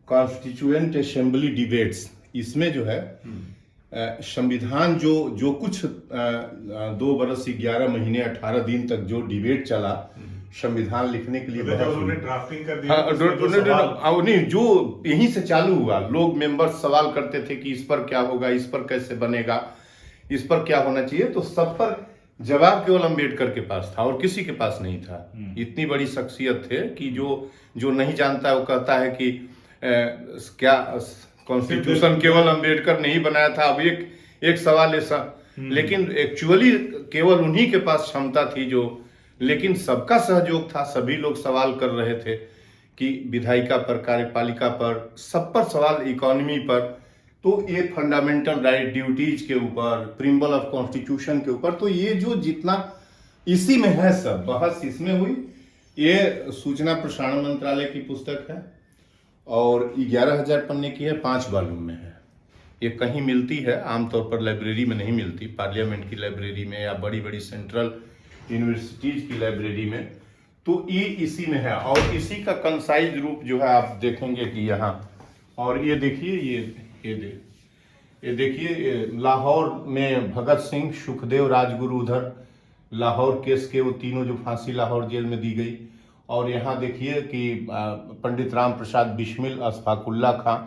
Constituent assembly debates, इसमें जो है संविधान जो कुछ 2 बरस 11 महीने 18 दिन तक जो डिबेट चला संविधान लिखने के लिए, उन्होंने ड्राफ्टिंग कर दिया। नहीं, जो यहीं से चालू हुआ, लोग मेंबर्स सवाल करते थे कि इस पर क्या होगा, इस पर कैसे बनेगा, इस पर क्या होना चाहिए, तो सब पर जवाब केवल अम्बेडकर के पास था और किसी के पास नहीं था। इतनी बड़ी शख्सियत थे कि जो नहीं जानता है वो कहता है कि क्या कॉन्स्टिट्यूशन केवल अम्बेडकर ने ही बनाया था। अब एक सवाल ऐसा, लेकिन एक्चुअली केवल उन्हीं के पास क्षमता थी लेकिन सबका सहयोग था, सभी लोग सवाल कर रहे थे कि विधायिका पर, कार्यपालिका पर, सब पर सवाल, इकोनॉमी पर, तो ये फंडामेंटल राइट ड्यूटीज के ऊपर, प्रिम्बल ऑफ कॉन्स्टिट्यूशन के ऊपर, तो ये जो जितना इसी में है सब बहस इसमें हुई। ये सूचना प्रसारण मंत्रालय की पुस्तक है और 11,000 पन्ने की है, 5 वॉल्यूम में है। ये कहीं मिलती है, आमतौर पर लाइब्रेरी में नहीं मिलती, पार्लियामेंट की लाइब्रेरी में या बड़ी बड़ी सेंट्रल यूनिवर्सिटीज की लाइब्रेरी में, तो ये इसी में है। और इसी का कंसाइज रूप जो है आप देखेंगे कि यहाँ, और ये देखिए, ये देखिए लाहौर में भगत सिंह, सुखदेव, राजगुरु, उधर लाहौर केस के वो तीनों जो फांसी लाहौर जेल में दी गई। और यहाँ देखिए कि पंडित राम प्रसाद बिस्मिल, अशफाकुल्ला खां,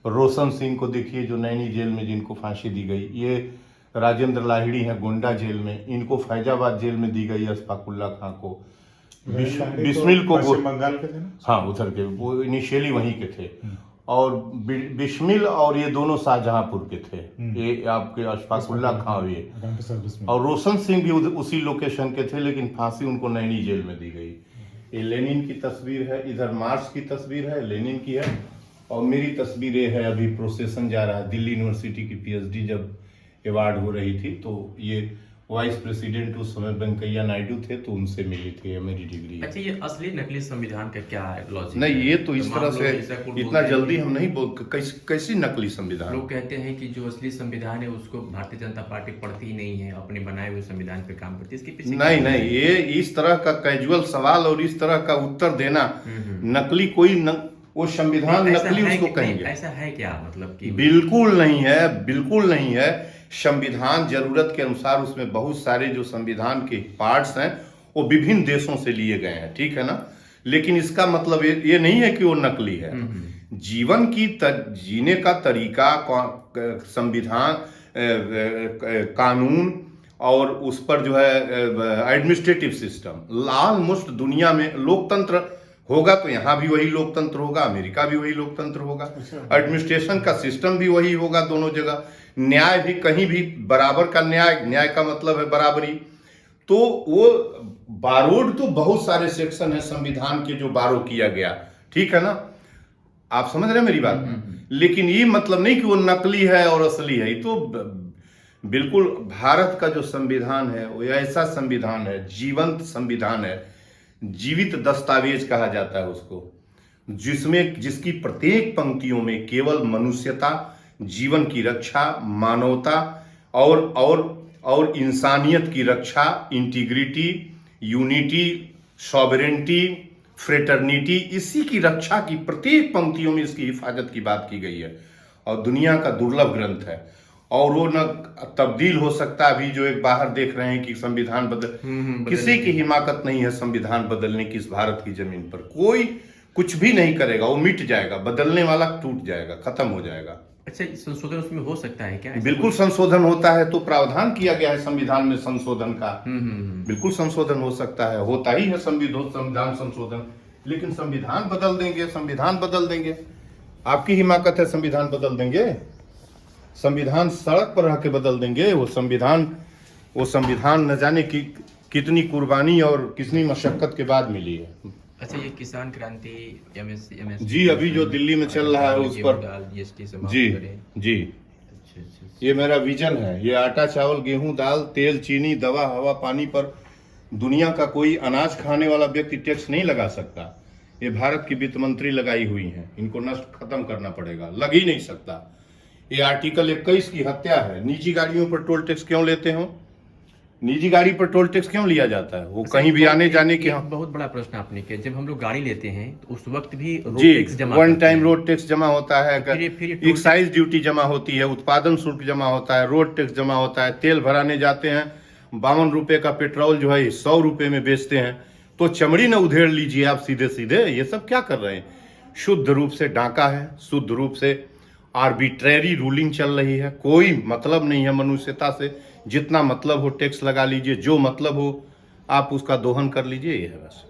रोशन सिंह को देखिए जो नैनी जेल में जिनको फांसी दी गई। ये राजेंद्र लाहिड़ी हैं गोंडा जेल में, इनको फैजाबाद जेल में दी गई अशफाकुल्ला खां को। बिस्मिल को बंगाल के थे ना? हाँ, उधर के, वो इनिशियली वहीं के थे। और बिस्मिल और ये दोनों शाहजहांपुर के थे, ये आपके अशफाकुल्ला खां ये, और रोशन सिंह भी उसी लोकेशन के थे, लेकिन फांसी उनको नैनी जेल में दी गई। ये लेनिन की तस्वीर है, इधर मार्क्स की तस्वीर है, लेनिन की है, और मेरी तस्वीर ये है। अभी प्रोसेसन जा रहा है, दिल्ली यूनिवर्सिटी की पीएचडी जब अवार्ड हो रही थी, तो ये वाइस प्रेसिडेंट उस समय वेंकैया नायडू थे, तो उनसे मिली थी मेरी डिग्री। अच्छा, ये असली नकली संविधान का क्या है लॉजिक? नहीं, ये तो इस तरह से इतना जल्दी हम नहीं बोल, कैसी नकली संविधान? लोग कहते हैं कि जो असली संविधान है उसको भारतीय जनता पार्टी पढ़ती ही नहीं है, अपने बनाए हुए संविधान पे काम करती है। इसके पीछे नहीं, ये इस तरह का कैजुअल सवाल और इस तरह का उत्तर देना, नकली कोई वो संविधान नकली उसको कहेंगे? ऐसा है क्या, मतलब कि? बिल्कुल नहीं है, बिल्कुल नहीं है। संविधान जरूरत के अनुसार, उसमें बहुत सारे जो संविधान के पार्ट्स हैं वो विभिन्न देशों से लिए गए हैं, ठीक है ना, लेकिन इसका मतलब ये नहीं है कि वो नकली है। जीवन की जीने का तरीका, संविधान, कानून, और उस पर जो है एडमिनिस्ट्रेटिव सिस्टम, ऑलमोस्ट दुनिया में लोकतंत्र होगा तो यहाँ भी वही लोकतंत्र होगा, अमेरिका भी वही लोकतंत्र होगा, एडमिनिस्ट्रेशन का सिस्टम भी वही होगा दोनों जगह, न्याय भी कहीं भी बराबर का न्याय का मतलब है बराबरी। तो वो बारोड तो बहुत सारे सेक्शन है संविधान के जो बारो किया गया, ठीक है ना, आप समझ रहे हैं मेरी बात? लेकिन ये मतलब नहीं कि वो नकली है और असली है। ये तो बिल्कुल भारत का जो संविधान है वो ऐसा संविधान है, जीवंत संविधान है, जीवित दस्तावेज कहा जाता है उसको, जिसकी प्रत्येक पंक्तियों में केवल मनुष्यता, जीवन की रक्षा, मानवता और इंसानियत की रक्षा, इंटीग्रिटी, यूनिटी, सॉवरेनिटी, फ्रेटर्निटी, इसी की रक्षा की प्रत्येक पंक्तियों में इसकी हिफाजत की बात की गई है। और दुनिया का दुर्लभ ग्रंथ है, और वो न तब्दील हो सकता। अभी जो एक बाहर देख रहे हैं कि संविधान किसी की हिमाकत नहीं है संविधान बदलने की इस भारत की जमीन पर। कोई कुछ भी नहीं करेगा, वो मिट जाएगा, बदलने वाला टूट जाएगा, खत्म हो जाएगा। अच्छा, संशोधन उसमें हो सकता है क्या? बिल्कुल संशोधन होता है, तो प्रावधान किया गया है संविधान में संशोधन का। बिल्कुल संशोधन हो सकता है, होता ही है संविधान संशोधन। लेकिन संविधान बदल देंगे, आपकी हिमाकत है संविधान बदल देंगे? संविधान सड़क पर रह के बदल देंगे? वो संविधान न जाने की कितनी कुर्बानी और कितनी मशक्कत के बाद मिली है। अच्छा, ये किसान क्रांति एमएसपी जी अभी जो दिल्ली में चल रहा है उस पर जी ये मेरा विजन है। ये आटा, चावल, गेहूं, दाल, तेल, चीनी, दवा, हवा, पानी पर दुनिया का कोई अनाज खाने वाला व्यक्ति टैक्स नहीं लगा सकता। ये भारत की वित्त मंत्री लगाई हुई हैं, इनको नष्ट खत्म करना पड़ेगा, लग ही नहीं सकता। ये आर्टिकल 21 की हत्या है। निजी गाड़ियों पर टोल टैक्स क्यों लेते हो? निजी गाड़ी पर टोल टैक्स क्यों लिया जाता है? वो कहीं भी आने जाने के एक बहुत बड़ा प्रश्न आपने किया। जब हम लोग गाड़ी लेते हैं तो उस वक्त भी रोड जी टैक्स जमा वन करते टाइम हैं। रोड टैक्स जमा होता है, फिर ये टोल एक्साइज ड्यूटी जमा होती है, उत्पादन शुल्क जमा होता है, रोड टैक्स जमा होता है, तेल भराने जाते हैं 52 रुपए का पेट्रोल जो है 100 रुपए में बेचते हैं, तो चमड़ी न उधेड़ लीजिए आप सीधे सीधे। ये सब क्या कर रहे हैं? शुद्ध रूप से डाका है, शुद्ध रूप से आर्बिट्रेरी रूलिंग चल रही है, कोई मतलब नहीं है मनुष्यता से। जितना मतलब हो टैक्स लगा लीजिए, जो मतलब हो आप उसका दोहन कर लीजिए, ये है बस।